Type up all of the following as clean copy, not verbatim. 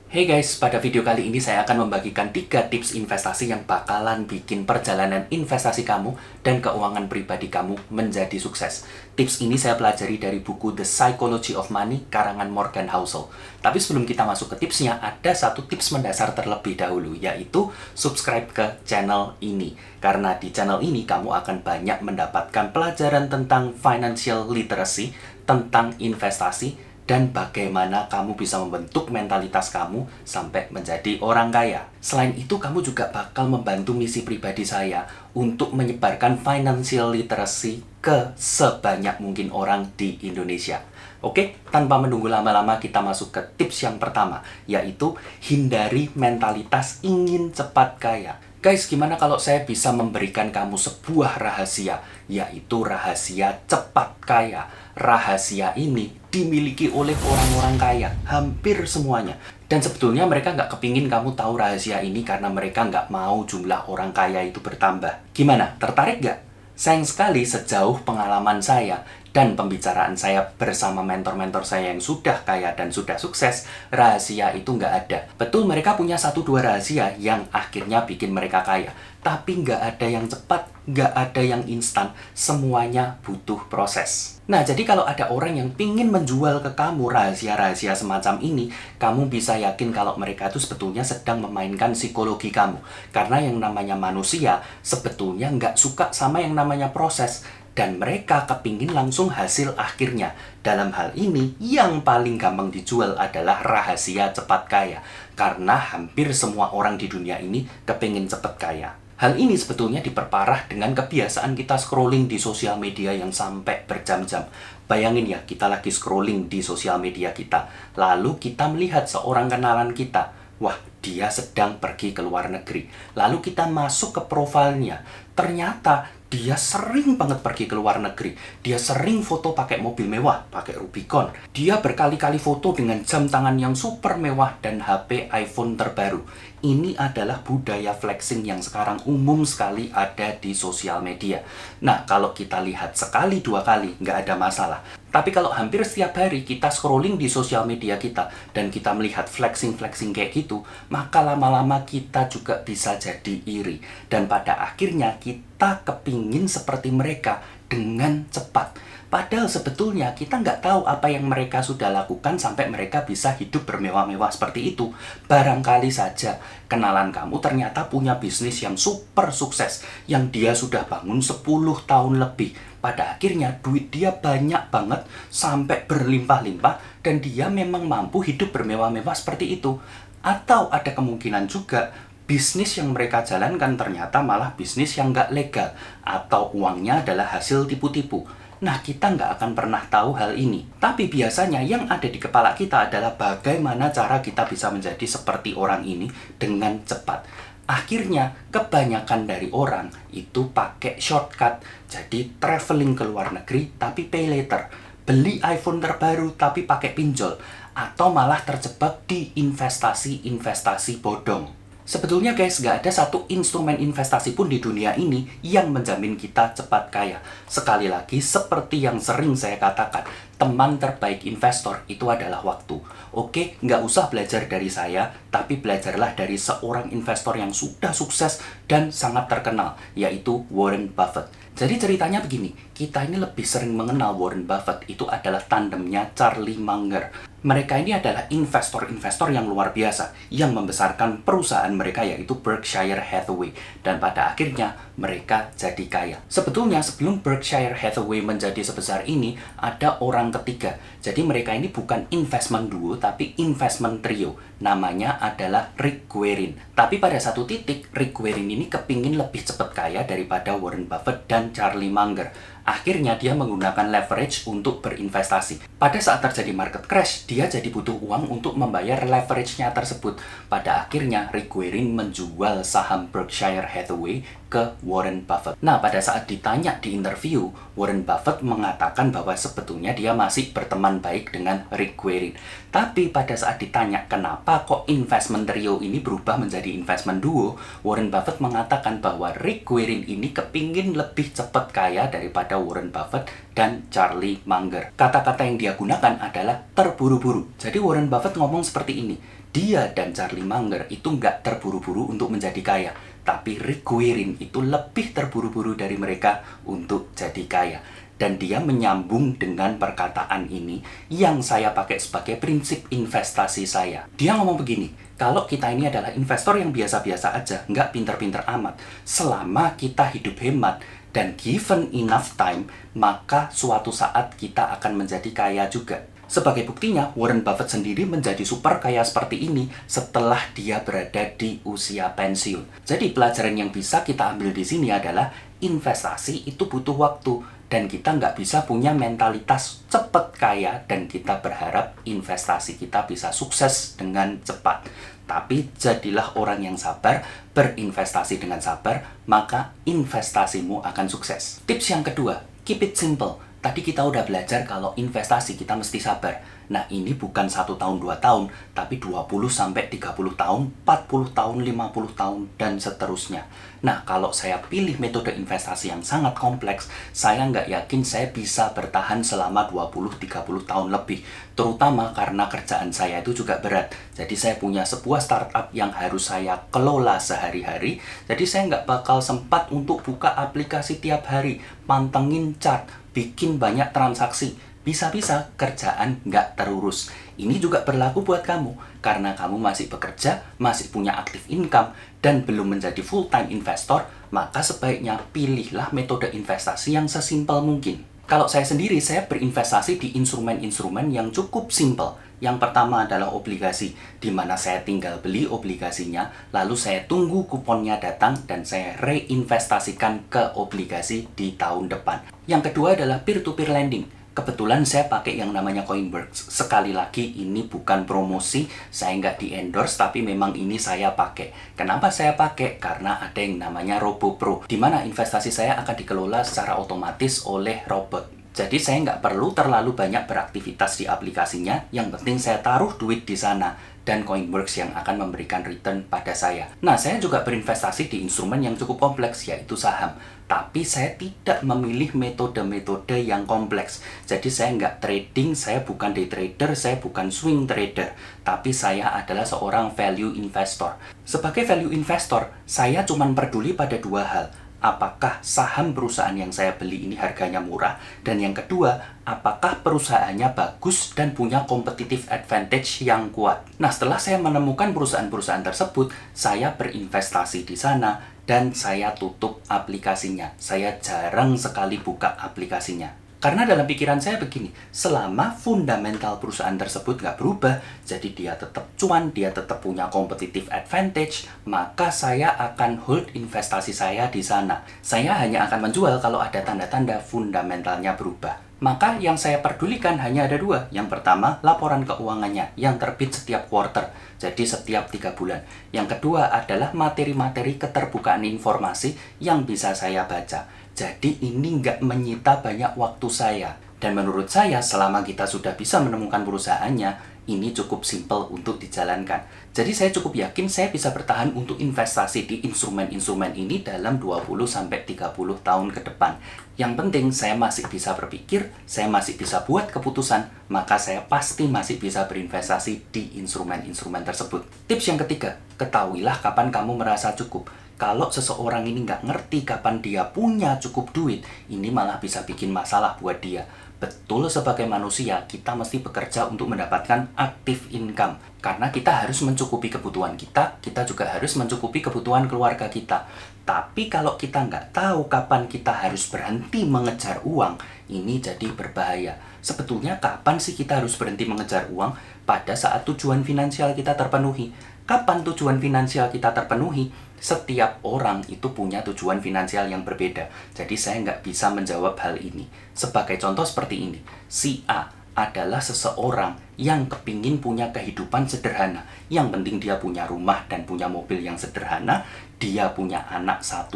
Hey guys, pada video kali ini saya akan membagikan 3 tips investasi yang bakalan bikin perjalanan investasi kamu dan keuangan pribadi kamu menjadi sukses. Tips ini saya pelajari dari buku The Psychology of Money karangan Morgan Housel. Tapi sebelum kita masuk ke tipsnya, ada satu tips mendasar terlebih dahulu, yaitu subscribe ke channel ini. Karena di channel ini kamu akan banyak mendapatkan pelajaran tentang financial literacy, tentang investasi, dan bagaimana kamu bisa membentuk mentalitas kamu sampai menjadi orang kaya. Selain itu, kamu juga bakal membantu misi pribadi saya untuk menyebarkan financial literacy ke sebanyak mungkin orang di Indonesia. Oke, tanpa menunggu lama-lama kita masuk ke tips yang pertama, yaitu hindari mentalitas ingin cepat kaya. Guys, gimana kalau saya bisa memberikan kamu sebuah rahasia, yaitu rahasia cepat kaya. Rahasia ini dimiliki oleh orang-orang kaya, hampir semuanya. Dan sebetulnya mereka nggak kepingin kamu tahu rahasia ini karena mereka nggak mau jumlah orang kaya itu bertambah. Gimana? Tertarik nggak? Sayang sekali sejauh pengalaman saya dan pembicaraan saya bersama mentor-mentor saya yang sudah kaya dan sudah sukses, rahasia itu nggak ada. Betul, mereka punya 1-2 rahasia yang akhirnya bikin mereka kaya. Tapi nggak ada yang cepat, nggak ada yang instan. Semuanya butuh proses. Nah, jadi kalau ada orang yang pingin menjual ke kamu rahasia-rahasia semacam ini, kamu bisa yakin kalau mereka itu sebetulnya sedang memainkan psikologi kamu. Karena yang namanya manusia sebetulnya nggak suka sama yang namanya proses. Dan mereka kepingin langsung hasil akhirnya. Dalam hal ini, yang paling gampang dijual adalah rahasia cepat kaya. Karena hampir semua orang di dunia ini kepingin cepat kaya. Hal ini sebetulnya diperparah dengan kebiasaan kita scrolling di sosial media yang sampai berjam-jam. Bayangin ya, kita lagi scrolling di sosial media kita. Lalu kita melihat seorang kenalan kita. Wah, dia sedang pergi ke luar negeri. Lalu kita masuk ke profilnya. Ternyata dia sering banget pergi ke luar negeri. Dia sering foto pakai mobil mewah, pakai Rubicon. Dia berkali-kali foto dengan jam tangan yang super mewah dan HP iPhone terbaru. Ini adalah budaya flexing yang sekarang umum sekali ada di sosial media. Nah, kalau kita lihat sekali, 2 kali, nggak ada masalah. Tapi kalau hampir setiap hari kita scrolling di sosial media kita dan kita melihat flexing-flexing kayak gitu, maka lama-lama kita juga bisa jadi iri. Dan pada akhirnya kita kepingin seperti mereka dengan cepat. Padahal sebetulnya kita nggak tahu apa yang mereka sudah lakukan sampai mereka bisa hidup bermewah-mewah seperti itu. Barangkali saja kenalan kamu ternyata punya bisnis yang super sukses, yang dia sudah bangun 10 tahun lebih. Pada akhirnya duit dia banyak banget sampai berlimpah-limpah dan dia memang mampu hidup bermewah-mewah seperti itu. Atau ada kemungkinan juga bisnis yang mereka jalankan ternyata malah bisnis yang nggak legal atau uangnya adalah hasil tipu-tipu. Nah, kita nggak akan pernah tahu hal ini. Tapi biasanya yang ada di kepala kita adalah bagaimana cara kita bisa menjadi seperti orang ini dengan cepat. Akhirnya, kebanyakan dari orang itu pakai shortcut. Jadi, traveling ke luar negeri tapi pay later. Beli iPhone terbaru tapi pakai pinjol. Atau malah terjebak di investasi-investasi bodong. Sebetulnya guys, nggak ada satu instrumen investasi pun di dunia ini yang menjamin kita cepat kaya. Sekali lagi, seperti yang sering saya katakan, teman terbaik investor itu adalah waktu. Oke, nggak usah belajar dari saya, tapi belajarlah dari seorang investor yang sudah sukses dan sangat terkenal, yaitu Warren Buffett. Jadi ceritanya begini, kita ini lebih sering mengenal Warren Buffett itu adalah tandemnya Charlie Munger. Mereka ini adalah investor-investor yang luar biasa yang membesarkan perusahaan mereka yaitu Berkshire Hathaway dan pada akhirnya mereka jadi kaya. Sebetulnya sebelum Berkshire Hathaway menjadi sebesar ini ada orang ketiga. Jadi mereka ini bukan investment duo tapi investment trio. Namanya adalah Rick Guerin. Tapi pada satu titik Rick Guerin ini kepingin lebih cepat kaya daripada Warren Buffett dan Charlie Munger. Akhirnya dia menggunakan leverage untuk berinvestasi. Pada saat terjadi market crash, dia jadi butuh uang untuk membayar leverage-nya tersebut. Pada akhirnya, Rick Guerin menjual saham Berkshire Hathaway ke Warren Buffett. Nah, pada saat ditanya di interview, Warren Buffett mengatakan bahwa sebetulnya dia masih berteman baik dengan Rick Warren. Tapi pada saat ditanya kenapa kok investment trio ini berubah menjadi investment duo, Warren Buffett mengatakan bahwa Rick Warren ini kepingin lebih cepat kaya daripada Warren Buffett dan Charlie Munger. Kata-kata yang dia gunakan adalah terburu-buru. Jadi Warren Buffett ngomong seperti ini, dia dan Charlie Munger itu nggak terburu-buru untuk menjadi kaya, tapi Rick Warren itu lebih terburu-buru dari mereka untuk jadi kaya. Dan dia menyambung dengan perkataan ini yang saya pakai sebagai prinsip investasi saya. Dia ngomong begini, kalau kita ini adalah investor yang biasa-biasa aja, nggak pinter-pinter amat, selama kita hidup hemat dan given enough time, maka suatu saat kita akan menjadi kaya juga. Sebagai buktinya, Warren Buffett sendiri menjadi super kaya seperti ini setelah dia berada di usia pensiun. Jadi pelajaran yang bisa kita ambil di sini adalah investasi itu butuh waktu dan kita nggak bisa punya mentalitas cepat kaya dan kita berharap investasi kita bisa sukses dengan cepat. Tapi jadilah orang yang sabar, berinvestasi dengan sabar, maka investasimu akan sukses. Tips yang kedua, keep it simple. Tadi kita udah belajar kalau investasi kita mesti sabar. Nah, ini bukan 1 tahun, 2 tahun, tapi 20-30 tahun, 40 tahun, 50 tahun, dan seterusnya. Nah, kalau saya pilih metode investasi yang sangat kompleks, saya nggak yakin saya bisa bertahan selama 20-30 tahun lebih. Terutama karena kerjaan saya itu juga berat. Jadi saya punya sebuah startup yang harus saya kelola sehari-hari. Jadi saya nggak bakal sempat untuk buka aplikasi tiap hari, pantengin chart, bikin banyak transaksi. Bisa-bisa kerjaan nggak terurus. Ini juga berlaku buat kamu. Karena kamu masih bekerja, masih punya active income, dan belum menjadi full-time investor, maka sebaiknya pilihlah metode investasi yang sesimpel mungkin. Kalau saya sendiri, saya berinvestasi di instrumen-instrumen yang cukup simple. Yang pertama adalah obligasi, di mana saya tinggal beli obligasinya, lalu saya tunggu kuponnya datang, dan saya reinvestasikan ke obligasi di tahun depan. Yang kedua adalah peer-to-peer lending. Kebetulan saya pakai yang namanya Coinworks. Sekali lagi, ini bukan promosi, saya nggak di-endorse, tapi memang ini saya pakai. Kenapa saya pakai? Karena ada yang namanya RoboPro, di mana investasi saya akan dikelola secara otomatis oleh robot. Jadi saya nggak perlu terlalu banyak beraktivitas di aplikasinya, yang penting saya taruh duit di sana, dan Coinworks yang akan memberikan return pada saya. Nah, saya juga berinvestasi di instrumen yang cukup kompleks, yaitu saham. Tapi saya tidak memilih metode-metode yang kompleks. Jadi saya nggak trading, saya bukan day trader, saya bukan swing trader. Tapi saya adalah seorang value investor. Sebagai value investor, saya cuma peduli pada 2 hal. Apakah saham perusahaan yang saya beli ini harganya murah? Dan yang kedua, apakah perusahaannya bagus dan punya competitive advantage yang kuat? Nah, setelah saya menemukan perusahaan-perusahaan tersebut, saya berinvestasi di sana dan saya tutup aplikasinya. Saya jarang sekali buka aplikasinya. Karena dalam pikiran saya begini, selama fundamental perusahaan tersebut nggak berubah, jadi dia tetap cuan, dia tetap punya competitive advantage, maka saya akan hold investasi saya di sana. Saya hanya akan menjual kalau ada tanda-tanda fundamentalnya berubah. Maka yang saya pedulikan hanya ada 2. Yang pertama, laporan keuangannya yang terbit setiap quarter, jadi setiap 3 bulan. Yang kedua adalah materi-materi keterbukaan informasi yang bisa saya baca. Jadi ini nggak menyita banyak waktu saya. Dan menurut saya, selama kita sudah bisa menemukan perusahaannya, ini cukup simple untuk dijalankan. Jadi saya cukup yakin saya bisa bertahan untuk investasi di instrumen-instrumen ini dalam 20-30 tahun ke depan. Yang penting saya masih bisa berpikir, saya masih bisa buat keputusan, maka saya pasti masih bisa berinvestasi di instrumen-instrumen tersebut. Tips yang ketiga, ketahuilah kapan kamu merasa cukup. Kalau seseorang ini nggak ngerti kapan dia punya cukup duit, ini malah bisa bikin masalah buat dia. Betul, sebagai manusia, kita mesti bekerja untuk mendapatkan active income. Karena kita harus mencukupi kebutuhan kita juga harus mencukupi kebutuhan keluarga kita. Tapi kalau kita nggak tahu kapan kita harus berhenti mengejar uang, ini jadi berbahaya. Sebetulnya kapan sih kita harus berhenti mengejar uang? Pada saat tujuan finansial kita terpenuhi. Kapan tujuan finansial kita terpenuhi? Setiap orang itu punya tujuan finansial yang berbeda. Jadi saya nggak bisa menjawab hal ini. Sebagai contoh seperti ini, si A adalah seseorang yang kepingin punya kehidupan sederhana. Yang penting dia punya rumah dan punya mobil yang sederhana, dia punya anak 1-2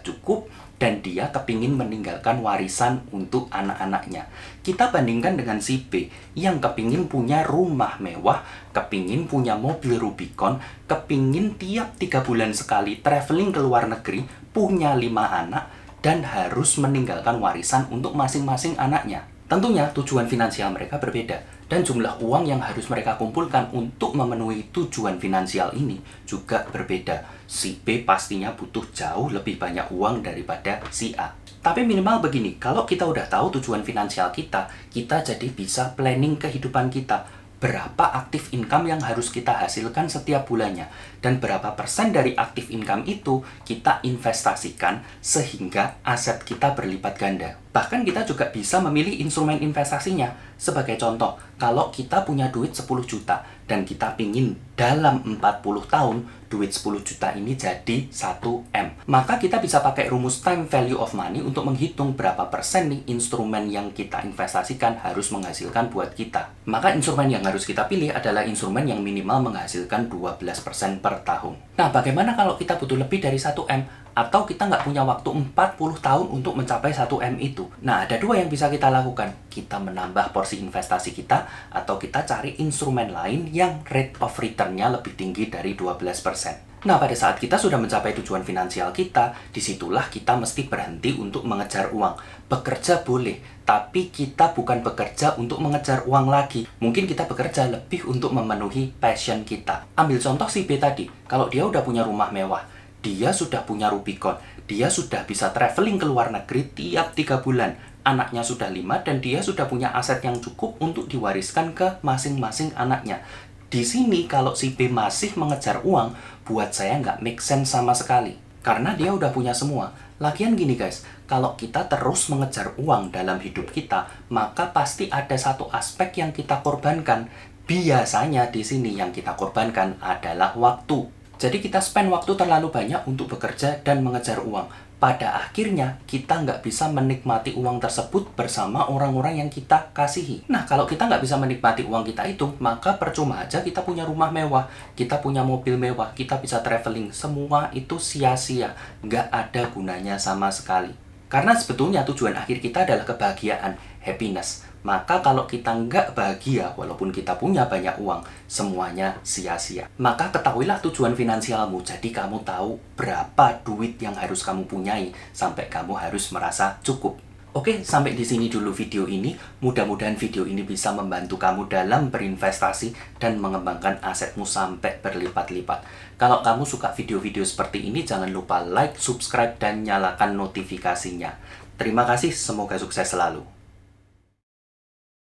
cukup, dan dia kepingin meninggalkan warisan untuk anak-anaknya. Kita bandingkan dengan si B yang kepingin punya rumah mewah, kepingin punya mobil Rubicon, kepingin tiap 3 bulan sekali traveling ke luar negeri, punya 5 anak, dan harus meninggalkan warisan untuk masing-masing anaknya. Tentunya tujuan finansial mereka berbeda, dan jumlah uang yang harus mereka kumpulkan untuk memenuhi tujuan finansial ini juga berbeda. Si B pastinya butuh jauh lebih banyak uang daripada si A. Tapi minimal begini, kalau kita udah tahu tujuan finansial kita jadi bisa planning kehidupan kita. Berapa aktif income yang harus kita hasilkan setiap bulannya, dan berapa persen dari aktif income itu kita investasikan sehingga aset kita berlipat ganda. Bahkan kita juga bisa memilih instrumen investasinya. Sebagai contoh, kalau kita punya duit 10 juta dan kita pingin dalam 40 tahun duit 10 juta ini jadi 1M, maka kita bisa pakai rumus time value of money untuk menghitung berapa persen nih instrumen yang kita investasikan harus menghasilkan buat kita. Maka instrumen yang harus kita pilih adalah instrumen yang minimal menghasilkan 12% per tahun. Nah, bagaimana kalau kita butuh lebih dari 1M? Atau kita nggak punya waktu 40 tahun untuk mencapai 1M itu? Nah, ada dua yang bisa kita lakukan. Kita menambah porsi investasi kita, atau kita cari instrumen lain yang rate of return-nya lebih tinggi dari 12%. Nah, pada saat kita sudah mencapai tujuan finansial kita, disitulah kita mesti berhenti untuk mengejar uang. Bekerja boleh, tapi kita bukan bekerja untuk mengejar uang lagi. Mungkin kita bekerja lebih untuk memenuhi passion kita. Ambil contoh si B tadi, kalau dia udah punya rumah mewah, dia sudah punya Rubicon, dia sudah bisa traveling ke luar negeri tiap 3 bulan, anaknya sudah 5, dan dia sudah punya aset yang cukup untuk diwariskan ke masing-masing anaknya. Di sini kalau si B masih mengejar uang, buat saya nggak make sense sama sekali. Karena dia udah punya semua. Lagian gini guys, kalau kita terus mengejar uang dalam hidup kita, maka pasti ada satu aspek yang kita korbankan. Biasanya di sini yang kita korbankan adalah waktu. Jadi kita spend waktu terlalu banyak untuk bekerja dan mengejar uang. Pada akhirnya, kita nggak bisa menikmati uang tersebut bersama orang-orang yang kita kasihi. Nah, kalau kita nggak bisa menikmati uang kita itu, maka percuma aja kita punya rumah mewah, kita punya mobil mewah, kita bisa traveling. Semua itu sia-sia, nggak ada gunanya sama sekali. Karena sebetulnya tujuan akhir kita adalah kebahagiaan, happiness. Maka kalau kita nggak bahagia, walaupun kita punya banyak uang, semuanya sia-sia. Maka ketahuilah tujuan finansialmu, jadi kamu tahu berapa duit yang harus kamu punyai, sampai kamu harus merasa cukup. Oke, sampai di sini dulu video ini. Mudah-mudahan video ini bisa membantu kamu dalam berinvestasi dan mengembangkan asetmu sampai berlipat-lipat. Kalau kamu suka video-video seperti ini, jangan lupa like, subscribe, dan nyalakan notifikasinya. Terima kasih, semoga sukses selalu.